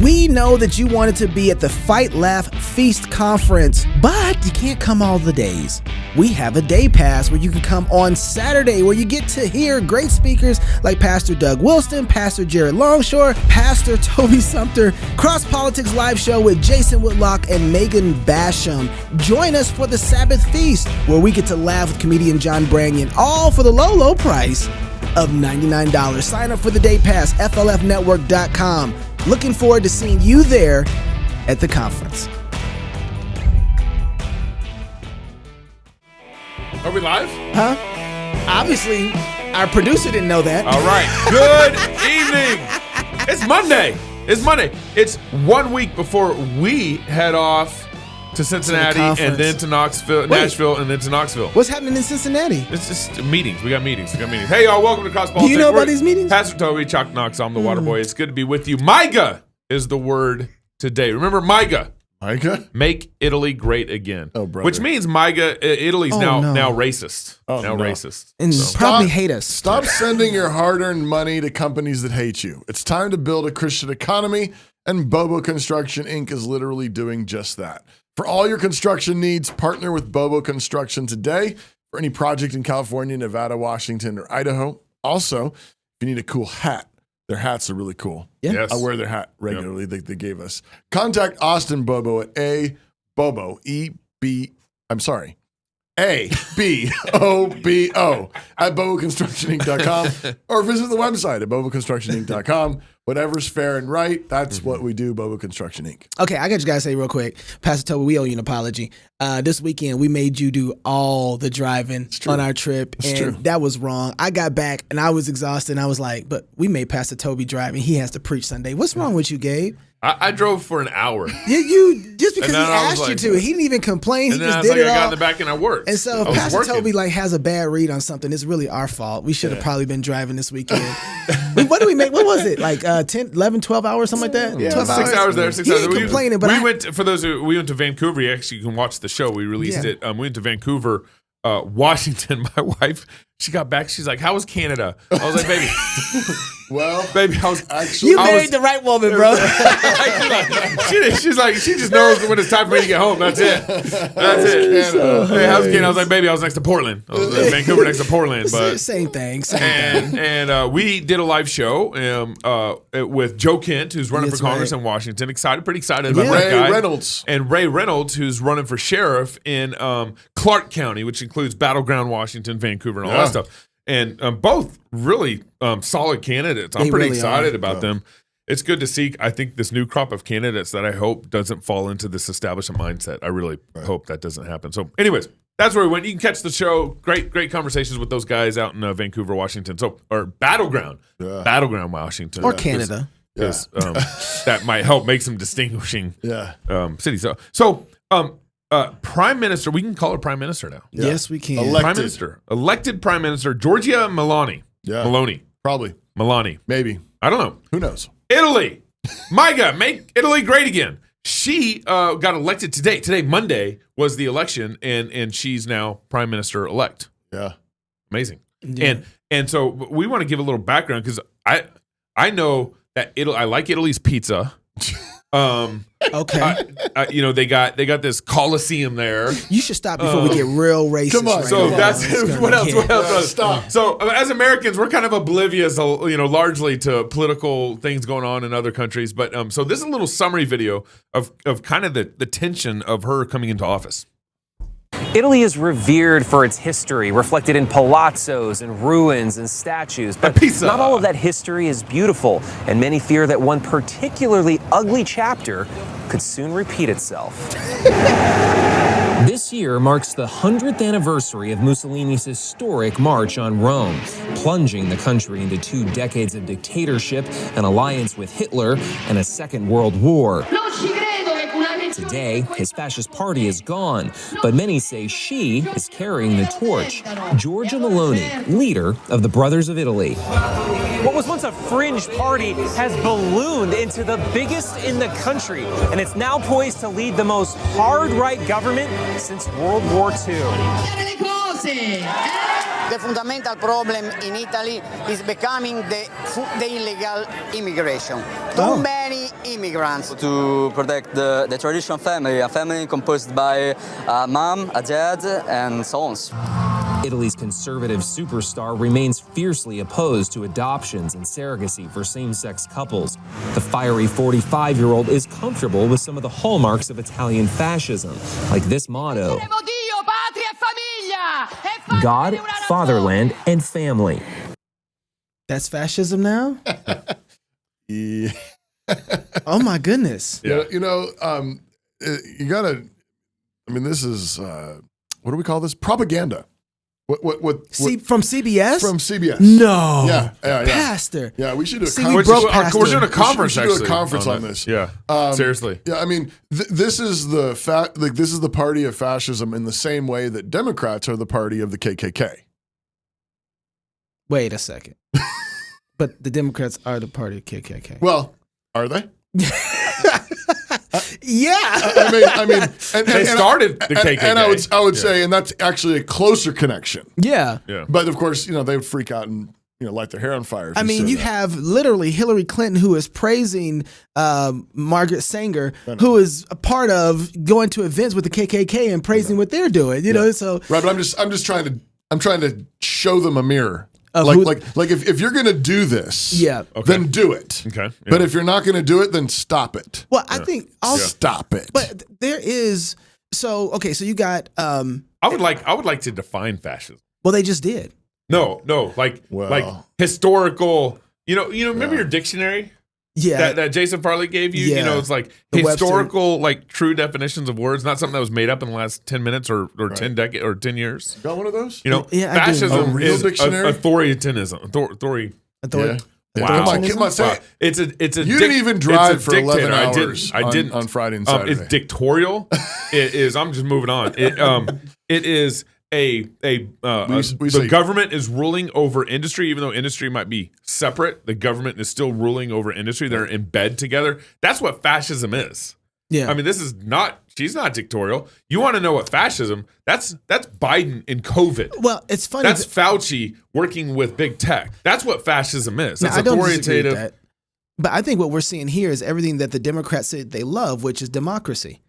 We know that you wanted to be at the Fight, Laugh, Feast conference, but you can't come all the days. We have a day pass where you can come on Saturday, where you get to hear great speakers like Pastor Doug Wilson, Pastor Jared Longshore, Pastor Toby Sumter, CrossPolitic's live show with Jason Whitlock and Megan Basham. Join us for the Sabbath Feast, where we get to laugh with comedian John Branyan, all for the low price of $99. Sign up for the day pass, flfnetwork.com. Looking forward to seeing you there at the conference. Are we live? Huh? Obviously, our producer didn't know that. All right. Good evening. It's Monday. It's 1 week before we head off to Cincinnati and then to Nashville, and then to Knoxville. What's happening in Cincinnati? It's just meetings. We got meetings. Hey, y'all. Welcome to CrossPolitic. Do you know about these meetings? Pastor Toby, Chuck Knox. I'm the water boy. It's good to be with you. MIGA is the word today. Remember MIGA. MIGA? Make Italy great again. Oh, brother. Which means MIGA, Italy's now racist. Racist. And probably hate us. Stop sending your hard-earned money to companies that hate you. It's time to build a Christian economy, and Bobo Construction, Inc. is literally doing just that. For all your construction needs, partner with Bobo Construction today for any project in California, Nevada, Washington, or Idaho. Also, if you need a cool hat, their hats are really cool. Yeah. Yes. I wear their hat regularly. They gave us. Contact Austin Bobo at A-Bobo at boboconstructioninc.com or visit the website at boboconstructioninc.com. Whatever's fair and right, that's what we do, Bobo Construction Inc. Okay, I got you guys to say real quick. Pastor Toby, we owe you an apology. This weekend, we made you do all the driving on our trip, and that was wrong. I got back, and I was exhausted, and I was like, but we made Pastor Toby drive, and he has to preach Sunday. What's wrong with you, Gabe? I drove for an hour. You just because he asked like, you to. He didn't even complain. He just did it all. I got in the back and I worked. And so if Pastor Toby has a bad read on something, it's really our fault. We should have probably been driving this weekend. What did we make? What was it? Like 10, 11, 12 hours, something like that? Yeah, 12 6 hours there, 6 he hours. Ain't complaining, but we went to Vancouver. You actually can watch the show. We released it. We went to Vancouver, Washington. My wife, she got back. She's like, "How was Canada?" I was like, "Baby." Well, baby, you married the right woman, bro. She's like, she just knows when it's time for me to get home. That's it. Hey, how's Canada? I was like, baby, I was next to Portland. I was in Vancouver next to Portland, but same thing. And we did a live show with Joe Kent, who's running for Congress in Washington. Pretty excited about that guy. Ray Reynolds, who's running for sheriff in Clark County, which includes Battleground, Washington, Vancouver, and all that stuff. And both really solid candidates. I'm pretty excited about them. It's good to see. I think this new crop of candidates that I hope doesn't fall into this establishment mindset. I really hope that doesn't happen. So anyways, that's where we went. You can catch the show. Great conversations with those guys out in Vancouver, Washington. Or Battleground Washington. Or Canada. Because that might help make some distinguishing cities. So Prime Minister, we can call her Prime Minister now. Yeah. Yes, we can. Elected Prime Minister Giorgia Meloni. Yeah. Meloni. Probably. Meloni. Maybe. I don't know. Who knows? Italy. MIGA, make Italy great again. She got elected today. Today, Monday, was the election, and she's now Prime Minister elect. Yeah. Amazing. Yeah. And so we want to give a little background because I know that I like Italy's pizza. Okay. They got this Colosseum there. You should stop before we get real racist. Come on. Right So now. that's what else? Stop. So as Americans, we're kind of oblivious, largely to political things going on in other countries. But so this is a little summary video of kind of the tension of her coming into office. Italy is revered for its history, reflected in palazzos and ruins and statues. But not all of that history is beautiful, and many fear that one particularly ugly chapter could soon repeat itself. This year marks the 100th anniversary of Mussolini's historic march on Rome, plunging the country into 2 decades of dictatorship, an alliance with Hitler, and a Second World War. Today, his fascist party is gone, but many say she is carrying the torch. Giorgia Meloni, leader of the Brothers of Italy. What was once a fringe party has ballooned into the biggest in the country, and it's now poised to lead the most hard-right government since World War II. The fundamental problem in Italy is becoming the illegal immigration. Too many immigrants. To protect the traditional family, a family composed by a mom, a dad, and sons. Italy's conservative superstar remains fiercely opposed to adoptions and surrogacy for same-sex couples. The fiery 45-year-old is comfortable with some of the hallmarks of Italian fascism, like this motto: God, fatherland, and family. That's fascism now? Yeah. Oh my goodness. Yeah. You gotta, this is, what do we call this? Propaganda. From CBS? From CBS. No. Yeah. Pastor. Yeah, we should do a conference. We're doing a conference, we should do a conference on this. Yeah. Seriously. Yeah, this is this is the party of fascism in the same way that Democrats are the party of the KKK. Wait a second. But the Democrats are the party of KKK. Well, are they? Yeah. They started the KKK. And I would say, and that's actually a closer connection. Yeah. But of course, they would freak out and light their hair on fire. You have literally Hillary Clinton, who is praising Margaret Sanger, who is a part of going to events with the KKK and praising what they're doing. You know, so right. But I'm just trying to show them a mirror. Like if you're going to do this, then do it. Okay. Yeah. But if you're not going to do it, then stop it. Well, I think I'll stop it. But there is so you got I would like to define fascism. Well, they just did. No, like historical. Remember your dictionary? Yeah, that Jason Farley gave you. Yeah. It's like The historical, like true definitions of words, not something that was made up in the last 10 minutes or 10 decades or 10 years. Got one of those? Fascism is authoritarianism. Authority. Wow. Come on, say it. It's a. You didn't even drive for 11 hours. I didn't on Friday and Saturday. It's dictatorial. It is. I'm just moving on. It is. The government is ruling over industry, even though industry might be separate. The government is still ruling over industry. They're in bed together. That's what fascism is. Yeah. This is not. She's not dictatorial. You want to know what fascism? That's Biden in COVID. Well, it's funny. That's Fauci working with big tech. That's what fascism is. It's I don't disagree with authoritative. that. But I think what we're seeing here is everything that the Democrats say they love, which is democracy.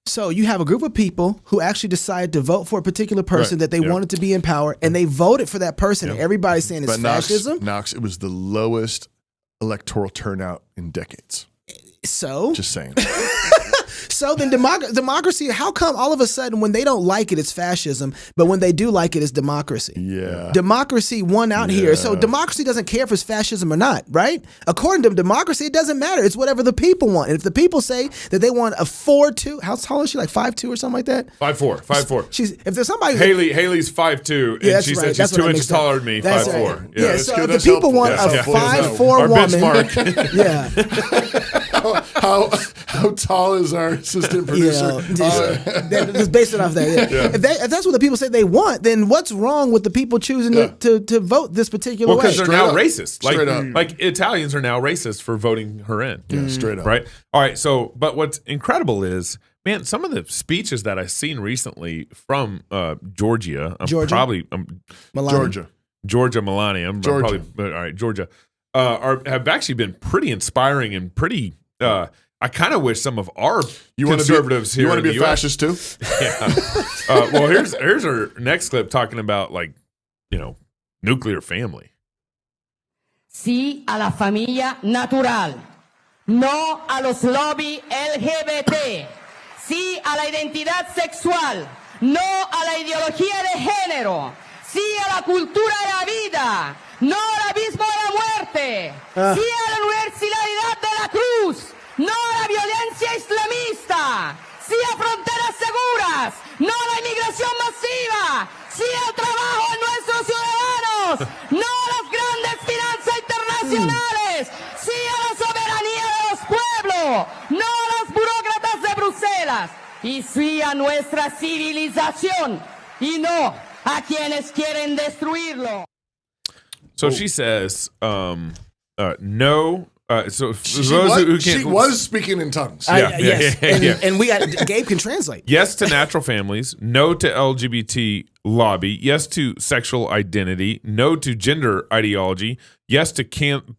So you have a group of people who actually decided to vote for a particular person that they wanted to be in power, and they voted for that person. And everybody's saying it's fascism. Knox, it was the lowest electoral turnout in decades. So? Just saying. So then democracy, how come all of a sudden when they don't like it, it's fascism, but when they do like it, it's democracy? Yeah. Democracy won out here. So democracy doesn't care if it's fascism or not, right? According to democracy, it doesn't matter. It's whatever the people want. And if the people say that they want a 4'2", how tall is she? Like 5'2" or something like that? 5'4". If there's somebody... Haley's 5'2", and she said she's 2 inches taller than me, 5'4". Right. Yeah, so if the people want a 5'4" woman... Yeah. How tall is our assistant producer? Just based it off that. Yeah. If that's what the people say they want, then what's wrong with the people choosing to vote this particular way? Well, because they're now racist. Straight up. Like Italians are now racist for voting her in. Yeah, straight up. Right? All right, but what's incredible is, man, some of the speeches that I've seen recently from Giorgia Meloni. Georgia. Have actually been pretty inspiring and pretty... I kind of wish some of our conservatives here. You want to be a US, fascist too? Yeah. Well, here's our next clip talking about nuclear family. Sí a la familia natural, no a los lobby LGBT. Sí a la identidad sexual, no a la ideología de género. Sí a la cultura de la vida, no al abismo de la muerte. Sí a la universalidad de la cruz, no a la violencia islamista. Sí a fronteras seguras, no a la inmigración masiva. Sí al trabajo de nuestros ciudadanos, no a las grandes finanzas internacionales. Sí a la soberanía de los pueblos, no a los burócratas de Bruselas. Y sí a nuestra civilización, y no a quienes quieren destruirlo. So she says, no. So she was speaking in tongues. Yes. And Gabe can translate. Yes to natural families. No to LGBT lobby. Yes to sexual identity. No to gender ideology. Yes to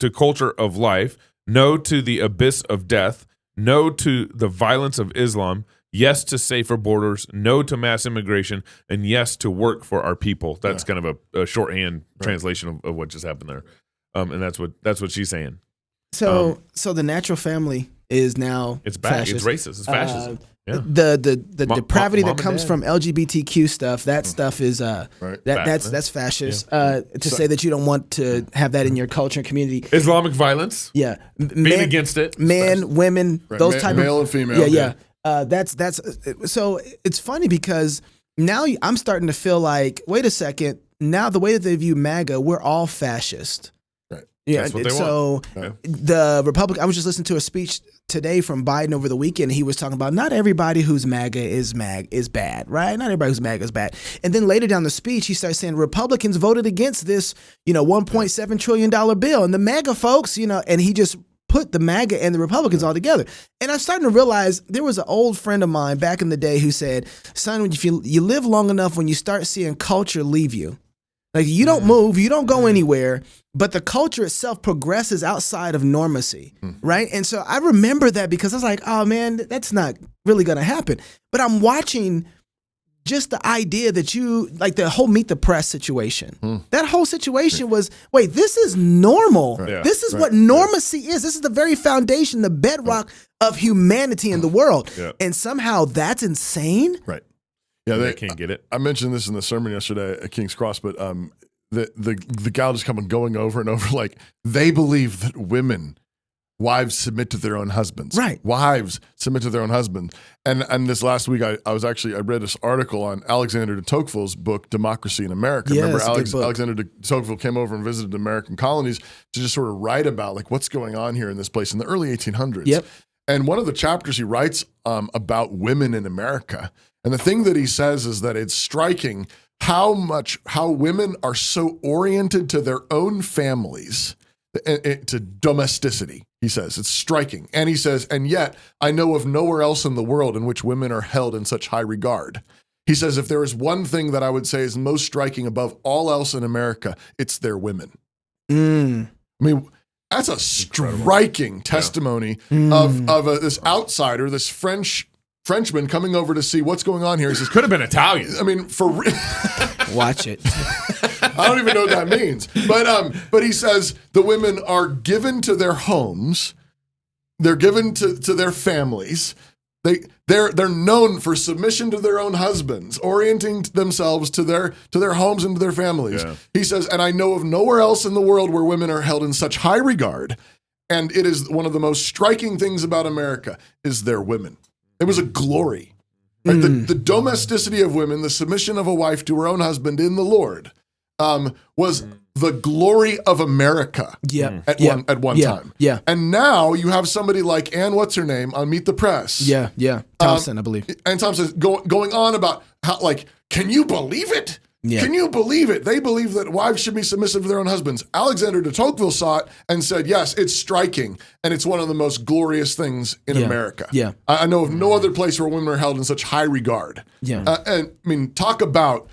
culture of life. No to the abyss of death. no to the violence of Islam, yes to safer borders, no to mass immigration, and yes to work for our people. That's kind of a shorthand translation of what just happened there. And that's what she's saying. So the natural family is now it's bad. Fascist. It's racist. It's fascism. The depravity that comes from LGBTQ stuff, that stuff is that's fascist. To say that you don't want to have that in your culture and community. Islamic violence. Yeah, being against it. Men, women, those type of male and female. Yeah. That's so it's funny because now I'm starting to feel like, wait a second, now the way that they view MAGA, we're all fascist. Right. Yeah. That's what they want. The Republican, I was just listening to a speech today from Biden over the weekend. He was talking about not everybody who's MAGA is bad, right? Not everybody who's MAGA is bad. And then later down the speech, he starts saying Republicans voted against this, $1.7 trillion bill, and the MAGA folks, and he just put the MAGA and the Republicans all together. And I'm starting to realize there was an old friend of mine back in the day who said, son, if you live long enough, when you start seeing culture leave you, like you don't move, you don't go anywhere, but the culture itself progresses outside of normacy, right? And so I remember that because I was like, oh man, that's not really going to happen. But I'm watching just the idea that the whole Meet the Press situation. That whole situation was, wait, this is normal. Right. This is what normacy is. This is the very foundation, the bedrock of humanity in the world. And somehow that's insane. Right. Yeah, they can't get it. I mentioned this in the sermon yesterday at King's Cross, but the gal just kept on going over and over, like they believe that wives submit to their own husbands. Right. Wives submit to their own husbands. And this last week, I read this article on Alexander de Tocqueville's book, Democracy in America. Yeah, remember Alexander de Tocqueville came over and visited American colonies to just sort of write about like what's going on here in this place in the early 1800s. Yep. And one of the chapters he writes about women in America. And the thing that he says is that it's striking how women are so oriented to their own families, to domesticity. He says it's striking. And he says, and yet I know of nowhere else in the world in which women are held in such high regard. He says, if there is one thing that I would say is most striking above all else in America, it's their women. I mean, that's a striking testimony of this outsider, this Frenchman coming over to see what's going on here. He says, could have been Italian. I mean, for real. Watch it. I don't even know what that means. But he says the women are given to their homes. They're given to their families. They're known for submission to their own husbands, orienting themselves to their homes and to their families. Yeah. He says, and I know of nowhere else in the world where women are held in such high regard. And it is one of the most striking things about America is their women. It was a glory. Right? The domesticity of women, the submission of a wife to her own husband in the Lord, was the glory of America at one time. Yeah. And now you have somebody like Ann, what's her name, on Meet the Press. Yeah. Thompson, I believe. And Thompson going on about how, like, can you believe it? Yeah. Can you believe it? They believe that wives should be submissive to their own husbands. Alexander de Tocqueville saw it and said, yes, it's striking, and it's one of the most glorious things in America. Yeah. I know of no other place where women are held in such high regard. Yeah. And I mean, talk about,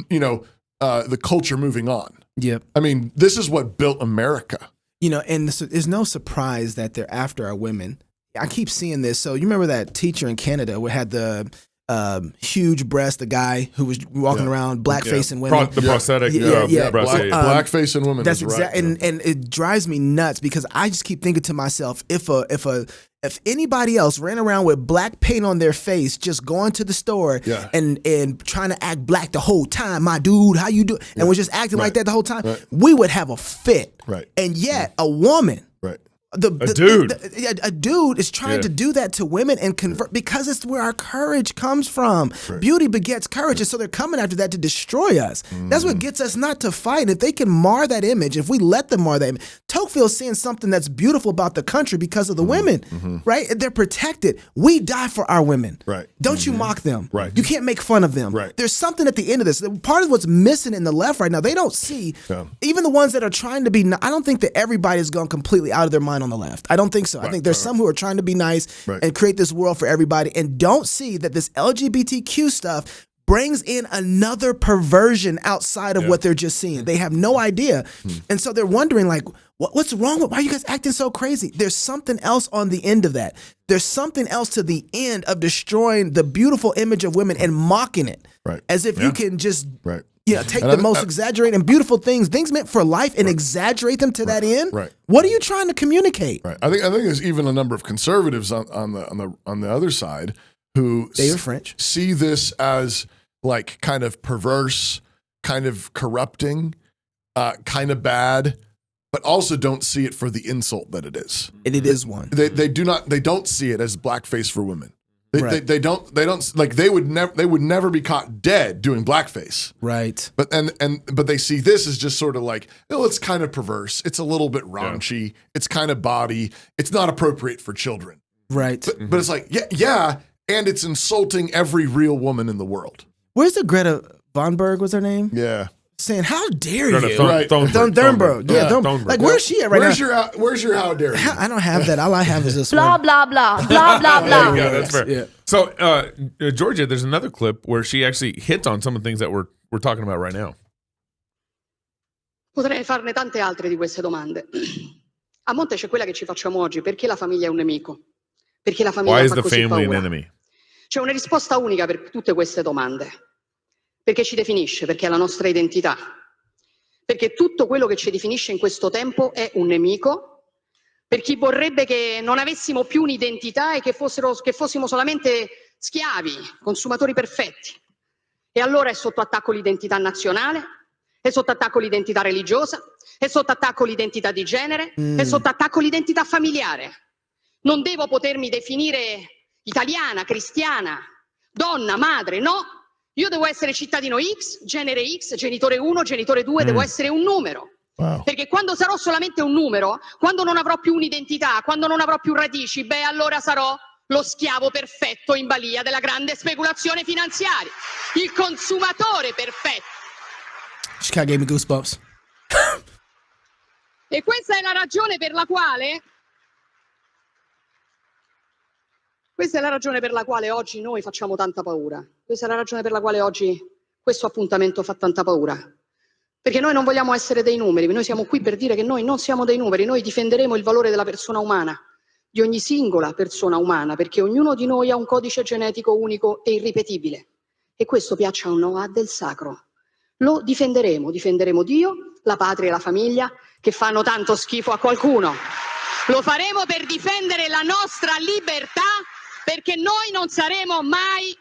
the culture moving on. Yeah. I mean, this is what built America. And there's no surprise that they're after our women. I keep seeing this. So you remember that teacher in Canada who had the huge breast, the guy who was walking around blackfacing women. The prosthetic breast. Blackfacing women. That's exactly, and it drives me nuts because I just keep thinking to myself, if anybody else ran around with black paint on their face, just going to the store and trying to act black the whole time, my dude, how you do? And was just acting like that the whole time, we would have a fit. Right. And yet a woman. Right. A dude is trying to do that to women and convert because it's where our courage comes from. Right. Beauty begets courage, and so they're coming after that to destroy us. That's what gets us not to fight. And if they can mar that image, if we let them mar that image, Tocqueville's seeing something that's beautiful about the country because of the women, right? They're protected. We die for our women. Right. Don't you mock them. Right. You can't make fun of them. Right. There's something at the end of this. Part of what's missing in the left right now, they don't see, even the ones that are trying to be, I don't think that everybody's gone completely out of their mind on the left. I don't think so. I think there's some who are trying to be nice and create this world for everybody and don't see that this LGBTQ stuff brings in another perversion outside of what they're just seeing. They have no idea. And so they're wondering, like, What's wrong with, why are you guys acting so crazy? There's something else on the end of that. There's something else to the end of destroying the beautiful image of women and mocking it. Right. As if you can just take And the most exaggerated and beautiful things meant for life, and exaggerate them to that end. Right. What are you trying to communicate? Right. I think there's even a number of conservatives on the other side who David French see this as like kind of perverse, kind of corrupting, kind of bad, but also don't see it for the insult that it is. And it is one. They don't see it as blackface for women. They don't like they would never be caught dead doing blackface. Right. But they see this as just sort of like, oh, it's kind of perverse. It's a little bit raunchy. Yeah. It's kind of bawdy. It's not appropriate for children. Right. But it's like, yeah, and it's insulting every real woman in the world. Where's the Greta Thunberg was her name? Yeah. Saying, how dare you? Thunberg. Yeah, Thunberg. Like, where's she at right now? Where's your how dare you? I don't have that. All I have is this Blah, one. blah, blah, blah, blah, blah. Yeah, that's fair. Yeah. So, Georgia, there's another clip where she actually hits on some of the things that we're talking about right now. Potrei farne tante altre di queste domande. A monte c'è quella che ci facciamo oggi. Perché la famiglia è un nemico? Perché la famiglia Why is fa the così family paura? an enemy? C'è una risposta unica per tutte queste domande. Perché ci definisce, perché è la nostra identità. Perché tutto quello che ci definisce in questo tempo è un nemico, per chi vorrebbe che non avessimo più un'identità e che fossimo solamente schiavi, consumatori perfetti. E allora è sotto attacco l'identità nazionale, è sotto attacco l'identità religiosa, è sotto attacco l'identità di genere, è sotto attacco l'identità familiare. Non devo potermi definire italiana, cristiana, donna, madre, no. Io devo essere cittadino X, genere X, genitore 1, genitore 2, devo essere un numero. Wow. Perché quando sarò solamente un numero, quando non avrò più un'identità, quando non avrò più radici, allora sarò lo schiavo perfetto in balia della grande speculazione finanziaria. Il consumatore perfetto. She kind of gave me goosebumps. E questa è la ragione per la quale... Questa è la ragione per la quale oggi noi facciamo tanta paura. Questa è la ragione per la quale oggi questo appuntamento fa tanta paura. Perché noi non vogliamo essere dei numeri, noi siamo qui per dire che noi non siamo dei numeri, noi difenderemo il valore della persona umana, di ogni singola persona umana, perché ognuno di noi ha un codice genetico unico e irripetibile. E questo, piaccia o no, ha del sacro. Lo difenderemo Dio, la patria e la famiglia, che fanno tanto schifo a qualcuno. Lo faremo per difendere la nostra libertà, perché noi non saremo mai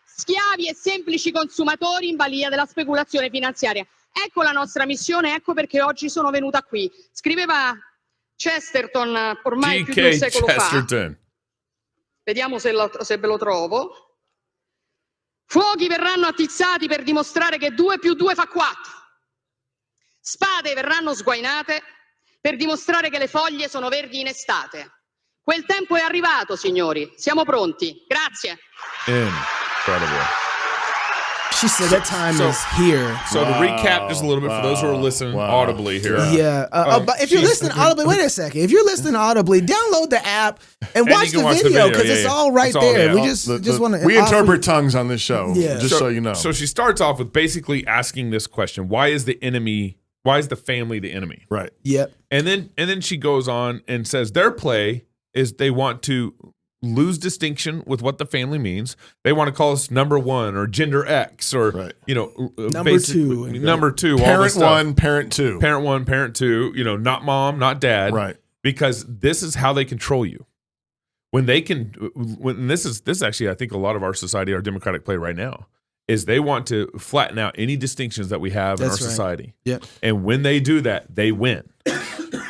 schiavi e semplici consumatori in balia della speculazione finanziaria. Ecco la nostra missione, ecco perché oggi sono venuta qui. Scriveva Chesterton ormai più di un secolo fa. Vediamo se ve lo trovo. Fuochi verranno attizzati per dimostrare che 2 più 2 fa 4. Spade verranno sguainate per dimostrare che le foglie sono verdi in estate. Quel tempo è arrivato, signori. Siamo pronti. Grazie. Incredible. She said that time is here. So to recap just a little bit for those who are listening audibly here. Yeah. But if you're listening audibly, wait a second. If you're listening audibly, download the app and watch the video because it's all right there. We just want to. We interpret tongues on this show. Yeah. Just so you know. So she starts off with basically asking this question: why is the family the enemy? Right. Yep. And then she goes on and says their play is they want to lose distinction with what the family means. They want to call us number one or gender X or number two, parent one, parent two, parent one, parent two. Not mom, not dad, right? Because this is how they control you. When this is actually, I think a lot of our society, our democratic play right now, is they want to flatten out any distinctions that we have in our society. Yeah. And when they do that, they win.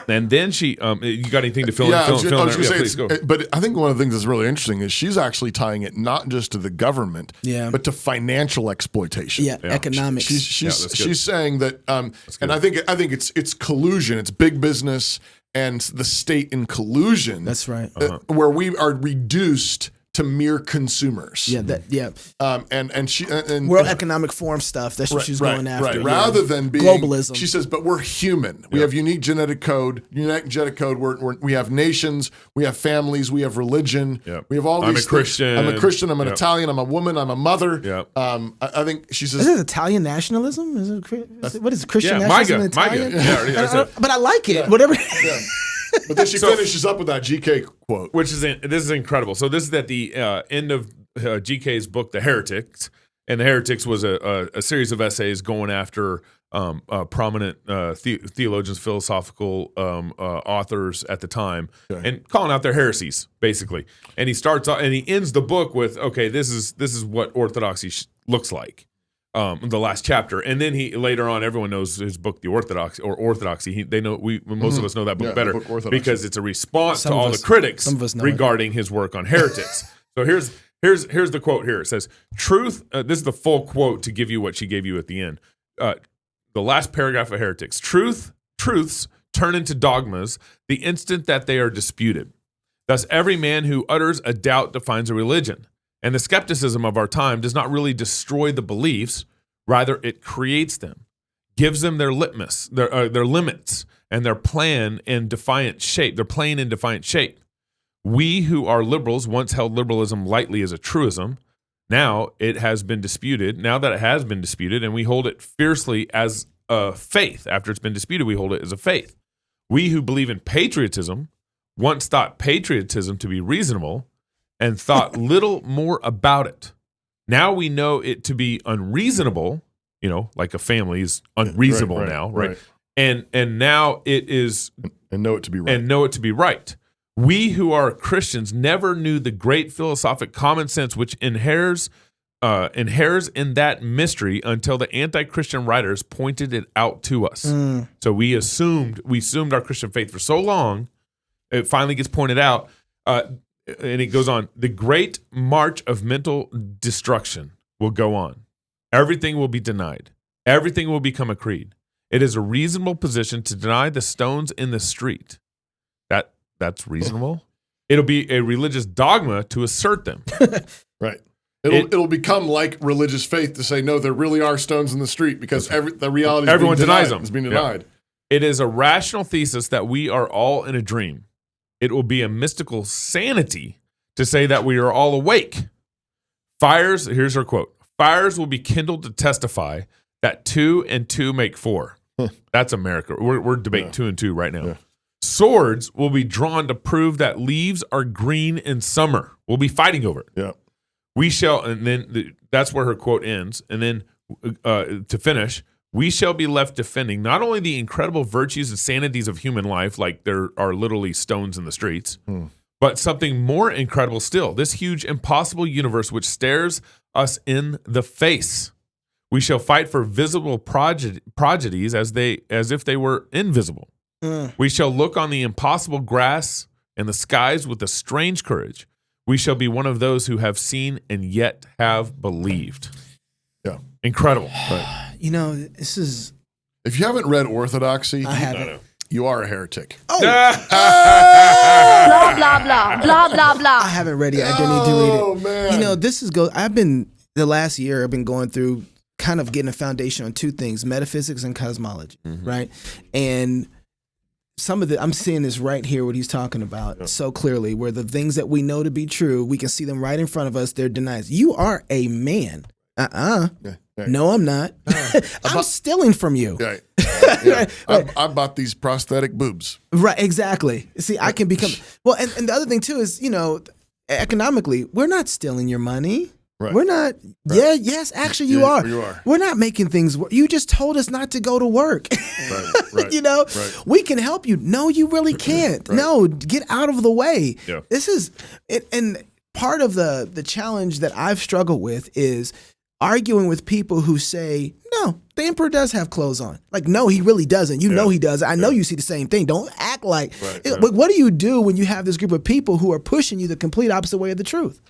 And then she, you got anything to fill in? Please go. But I think one of the things that's really interesting is she's actually tying it not just to the government, but to financial exploitation. Yeah, economics. She's saying that, and I think it's collusion. It's big business and the state in collusion. That's right. Where we are reduced to mere consumers. And she and World Economic Forum stuff. That's what she's going after. Right. Rather than being globalism, she says, but we're human. We have unique genetic code. We have nations. We have families. We have religion. We have all these. I'm a Christian. I'm a Christian. I'm an Italian. I'm a woman. I'm a mother. I think she says, is it Italian nationalism? What is it, Christian nationalism? MAGA. But I like it. Whatever. But then she finishes up with that GK quote, which is this is incredible. So this is at the end of GK's book, The Heretics, and The Heretics was a series of essays going after prominent theologians, philosophical authors at the time, and calling out their heresies, basically. And he starts and he ends the book with, okay, this is what orthodoxy looks like. The last chapter, and then he later on, everyone knows his book, The Orthodoxy. They know most of us know that book better because it's a response to all the critics regarding his work on heretics. So here's the quote here. It says, "Truth." This is the full quote to give you what she gave you at the end. The last paragraph of Heretics: truths turn into dogmas the instant that they are disputed. Thus, every man who utters a doubt defines a religion. And the skepticism of our time does not really destroy the beliefs, rather it creates them, gives them their litmus, their limits, and their plan in defiant shape. They're playing in defiant shape. We who are liberals once held liberalism lightly as a truism. Now it has been disputed. Now that it has been disputed, and we hold it fiercely as a faith. After it's been disputed, we hold it as a faith. We who believe in patriotism once thought patriotism to be reasonable and thought little more about it. Now we know it to be unreasonable, like a family is unreasonable now, right? And now it is and know it to be right. And know it to be right. We who are Christians never knew the great philosophic common sense which inheres in that mystery until the anti-Christian writers pointed it out to us. So we assumed our Christian faith for so long, it finally gets pointed out. And it goes on, the great march of mental destruction will go on. Everything will be denied. Everything will become a creed. It is a reasonable position to deny the stones in the street. That's reasonable. It'll be a religious dogma to assert them. Right. It'll become like religious faith to say, no, there really are stones in the street because the reality everyone denies them. It's being denied. It is a rational thesis that we are all in a dream. It will be a mystical sanity to say that we are all awake. Here's her quote, fires will be kindled to testify that 2 and 2 make 4. That's America. We're debating 2 and 2 right now. Yeah. Swords will be drawn to prove that leaves are green in summer. We'll be fighting over it. Yeah. We shall, and then that's where her quote ends. And then to finish, we shall be left defending not only the incredible virtues and sanities of human life, like there are literally stones in the streets, but something more incredible still, this huge, impossible universe which stares us in the face. We shall fight for visible prodigies as if they were invisible. We shall look on the impossible grass and the skies with a strange courage. We shall be one of those who have seen and yet have believed. Yeah. Incredible. Right. This is... If you haven't read Orthodoxy, I haven't. You are a heretic. Oh. Blah, blah, blah, blah, blah, blah. I haven't read it. I don't need to read it. Oh, man. This is the last year I've been going through kind of getting a foundation on 2 things, metaphysics and cosmology, right? And some of I'm seeing this right here, what he's talking about so clearly, where the things that we know to be true, we can see them right in front of us, they're denied. You are a man. No, I'm not. I'm stealing from you. Right. I bought these prosthetic boobs. Right, exactly. See, I can become... Well, and the other thing, too, is, economically, we're not stealing your money. Right. We're not... Right. Yeah, yes, actually, you are. You are. We're not making things work. You just told us not to go to work. Right. We can help you. No, you really can't. Right. No, get out of the way. Yeah. This is... And part of the challenge that I've struggled with is arguing with people who say, no, the emperor does have clothes on. Like, no, he really doesn't. You know he does. I know you see the same thing. Don't act like... But what do you do when you have this group of people who are pushing you the complete opposite way of the truth?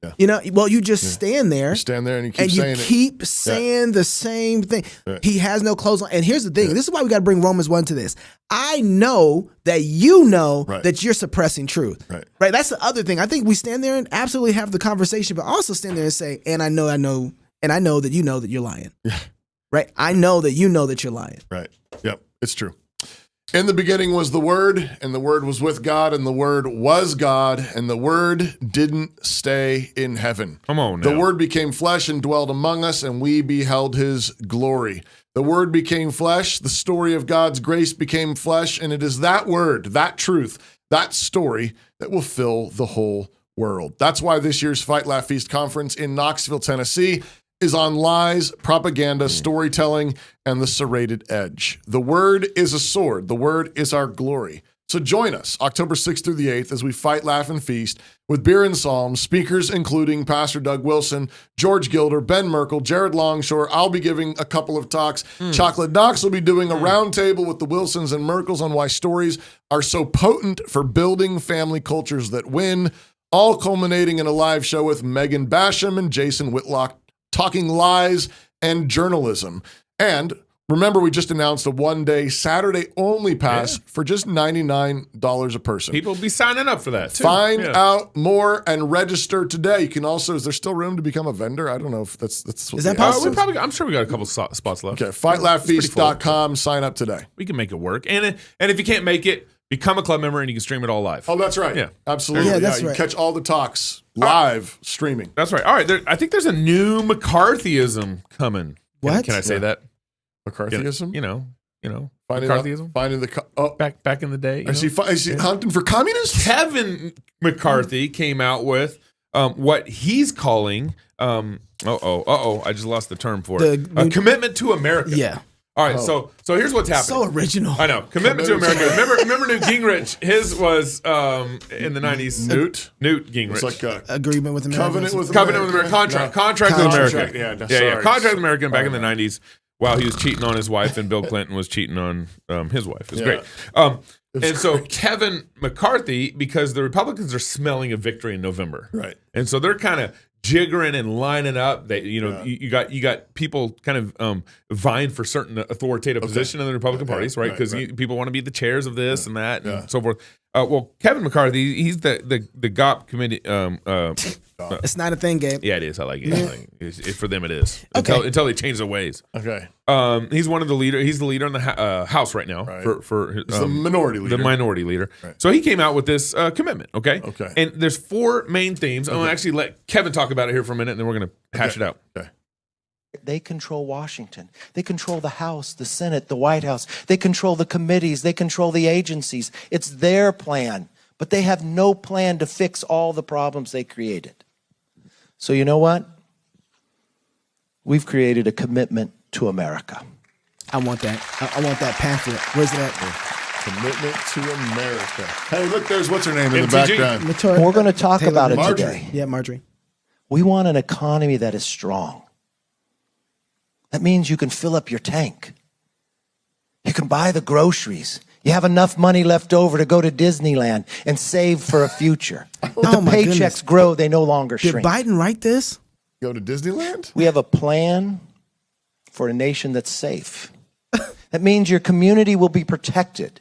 Yeah. You know, well, you just stand there. You stand there and you keep saying the same thing. Right. He has no clothes on. And here's the thing. This is why we got to bring Romans 1 to this. I know that you know that you're suppressing truth. Right. That's the other thing. I think we stand there and absolutely have the conversation, but also stand there and say, and I know that you know that you're lying. Yeah. Right. I know that you know that you're lying. Right. Yep. It's true. In the beginning was the Word, and the Word was with God, and the Word was God, and the Word didn't stay in heaven. Come on now. The Word became flesh and dwelled among us, and we beheld his glory. The Word became flesh, the story of God's grace became flesh, and it is that Word, that truth, that story that will fill the whole world. That's why this year's Fight, Laugh, Feast conference in Knoxville, Tennessee is on lies, propaganda, storytelling, and the serrated edge. The Word is a sword. The Word is our glory. So join us October 6th through the 8th as we fight, laugh, and feast with beer and psalms, speakers including Pastor Doug Wilson, George Gilder, Ben Merkel, Jared Longshore. I'll be giving a couple of talks. Chocolate Knox will be doing a roundtable with the Wilsons and Merkels on why stories are so potent for building family cultures that win, all culminating in a live show with Megan Basham and Jason Whitlock talking lies and journalism. And remember, we just announced a one-day Saturday-only pass for just $99 a person. People will be signing up for that, too. Find out more and register today. You can also, is there still room to become a vendor? I don't know if that's is that possible? I'm sure we got a couple spots left. Okay, fightlaughfeast.com. Sign up today. We can make it work. And if you can't make it, become a club member and you can stream it all live. Oh, that's right. Yeah, absolutely. Yeah, that's You right. can catch all the talks live streaming. That's right. All right. I think there's a new McCarthyism coming. What? Can I say that? McCarthyism? You know, Finding McCarthyism. Back in the day. Is he hunting for communists? Kevin McCarthy came out with what he's calling I just lost the term for it. A commitment to America. Yeah. All right, so here's what's happening. So original. I know. Commitment to America. Remember Newt Gingrich? His was in the 90s. Newt Gingrich. It's like agreement with America. Covenant with America. Contract with America. Yeah. Contract with America back in the 90s while he was cheating on his wife and Bill Clinton was cheating on his wife. It was great. So Kevin McCarthy, because the Republicans are smelling a victory in November. Right. And so they're kind of jiggering and lining up. That you got people kind of vying for certain authoritative position in the Republican parties, right? Because people want to be the chairs of this and that and so forth. Well, Kevin McCarthy, he's the GOP committee. It's not a thing, Gabe. Yeah, it is. I like it. For them, it is until they change their ways. Okay. He's one of the leader. He's the leader in the House right now for the minority leader. The minority leader. Right. So he came out with this commitment. Okay. And there's 4 main themes. I'm gonna actually let Kevin talk about it here for a minute, and then we're gonna hash it out. Okay. They control Washington. They control the House, the Senate, the White House. They control the committees. They control the agencies. It's their plan, but they have no plan to fix all the problems they created. So you know what? We've created a commitment to America. I want that. I want that pamphlet. Where's that? Commitment to America. Hey, look, there's what's her name in the background. We're going to talk about it Marjorie. today. Yeah, Marjorie. We want an economy that is strong. That means you can fill up your tank. You can buy the groceries. You have enough money left over to go to Disneyland and save for a future. If the paychecks grow, they no longer shrink. Did Biden write this? Go to Disneyland? We have a plan for a nation that's safe. That means your community will be protected.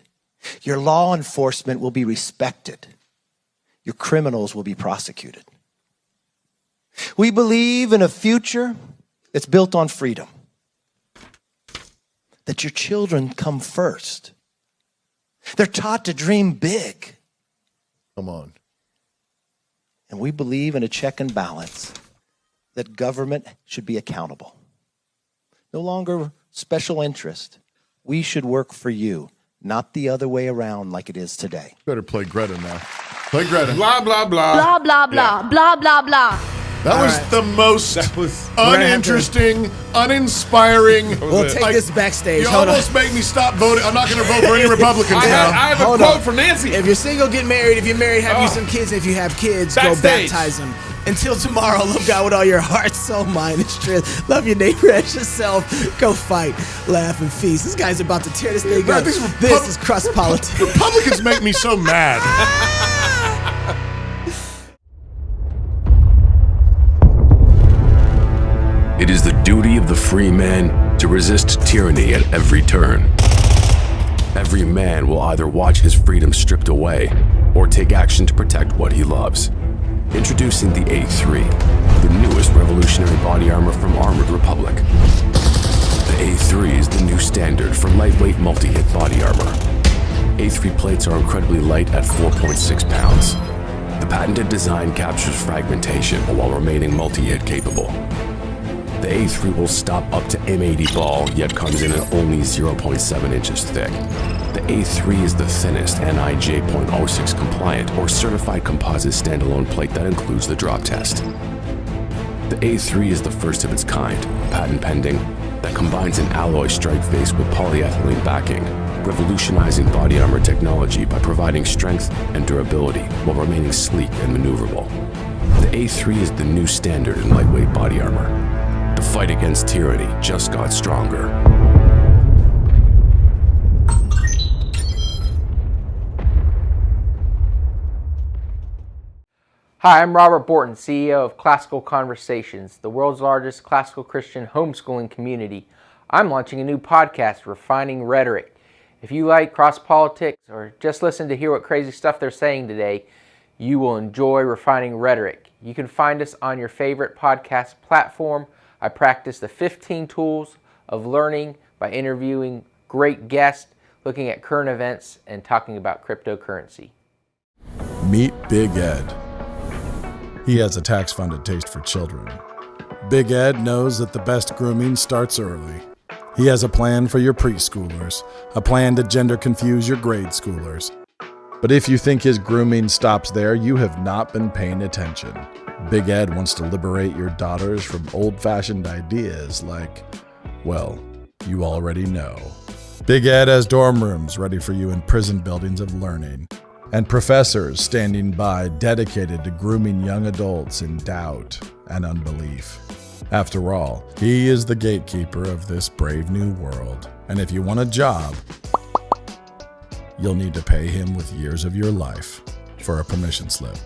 Your law enforcement will be respected. Your criminals will be prosecuted. We believe in a future that's built on freedom. That your children come first. They're taught to dream big. Come on. And we believe in a check and balance, that government should be accountable. No longer special interest. We should work for you, not the other way around like it is today. Better play Greta now. Play Greta. Blah, blah, blah. Blah, blah, blah. Blah, blah, blah. That was the most uninteresting, uninspiring. We'll take this backstage. You almost make me stop voting. I'm not going to vote for any Republicans now. I have a quote from Nancy. If you're single, get married. If you're married, have you some kids. If you have kids, Backstage. go baptize them. Until tomorrow, love God with all your heart, soul, mind, and strength. Love your neighbor as yourself. Go fight, laugh, and feast. This guy's about to tear this thing up. This is CrossPolitic. Republicans make me so mad. It is the duty of the free man to resist tyranny at every turn. Every man will either watch his freedom stripped away or take action to protect what he loves. Introducing the A3, the newest revolutionary body armor from Armored Republic. The A3 is the new standard for lightweight multi-hit body armor. A3 plates are incredibly light at 4.6 pounds. The patented design captures fragmentation while remaining multi-hit capable. The A3 will stop up to M80 ball, yet comes in at only 0.7 inches thick. The A3 is the thinnest NIJ .06 compliant or certified composite standalone plate that includes the drop test. The A3 is the first of its kind, patent pending, that combines an alloy strike face with polyethylene backing, revolutionizing body armor technology by providing strength and durability while remaining sleek and maneuverable. The A3 is the new standard in lightweight body armor. The fight against tyranny just got stronger. Hi, I'm Robert Borton, CEO of Classical Conversations, the world's largest classical Christian homeschooling community. I'm launching a new podcast, Refining Rhetoric. If you like CrossPolitic or just listen to hear what crazy stuff they're saying today, you will enjoy Refining Rhetoric. You can find us on your favorite podcast platform. I practice the 15 tools of learning by interviewing great guests, looking at current events, and talking about cryptocurrency. Meet Big Ed. He has a tax-funded taste for children. Big Ed knows that the best grooming starts early. He has a plan for your preschoolers, a plan to gender confuse your grade schoolers. But if you think his grooming stops there, you have not been paying attention. Big Ed wants to liberate your daughters from old-fashioned ideas like, well, you already know. Big Ed has dorm rooms ready for you in prison buildings of learning, and professors standing by dedicated to grooming young adults in doubt and unbelief. After all, he is the gatekeeper of this brave new world, and if you want a job, you'll need to pay him with years of your life for a permission slip.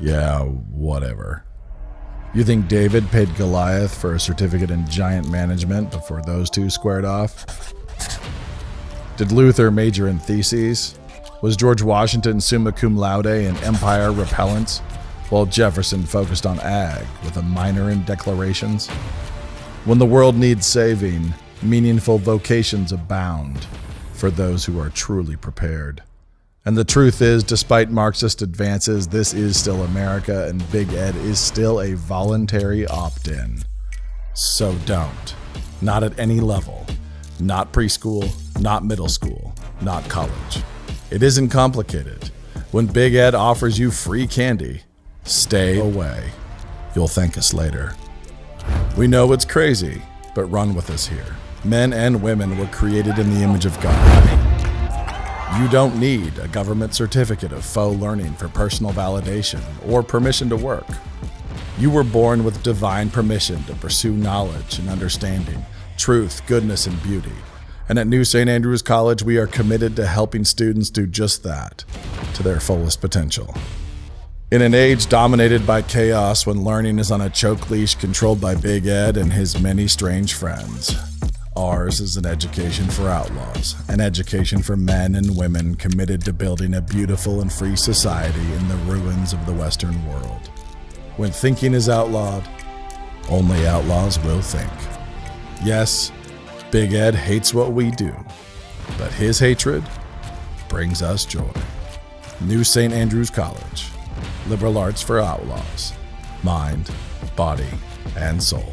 Yeah, whatever. You think David paid Goliath for a certificate in giant management before those two squared off? Did Luther major in theses? Was George Washington summa cum laude in empire repellents, while Jefferson focused on ag with a minor in declarations? When the world needs saving, meaningful vocations abound for those who are truly prepared. And the truth is, despite Marxist advances, this is still America, and Big Ed is still a voluntary opt-in. So don't. Not at any level. Not preschool, not middle school, not college. It isn't complicated. When Big Ed offers you free candy, stay away. You'll thank us later. We know it's crazy, but run with us here. Men and women were created in the image of God. You don't need a government certificate of faux learning for personal validation or permission to work. You were born with divine permission to pursue knowledge and understanding, truth, goodness, and beauty. And at New St. Andrews College, we are committed to helping students do just that, to their fullest potential. In an age dominated by chaos, when learning is on a choke leash controlled by Big Ed and his many strange friends, ours is an education for outlaws, an education for men and women committed to building a beautiful and free society in the ruins of the Western world. When thinking is outlawed, only outlaws will think. Yes, Big Ed hates what we do, but his hatred brings us joy. New St. Andrews College. Liberal arts for outlaws. Mind, body, and soul.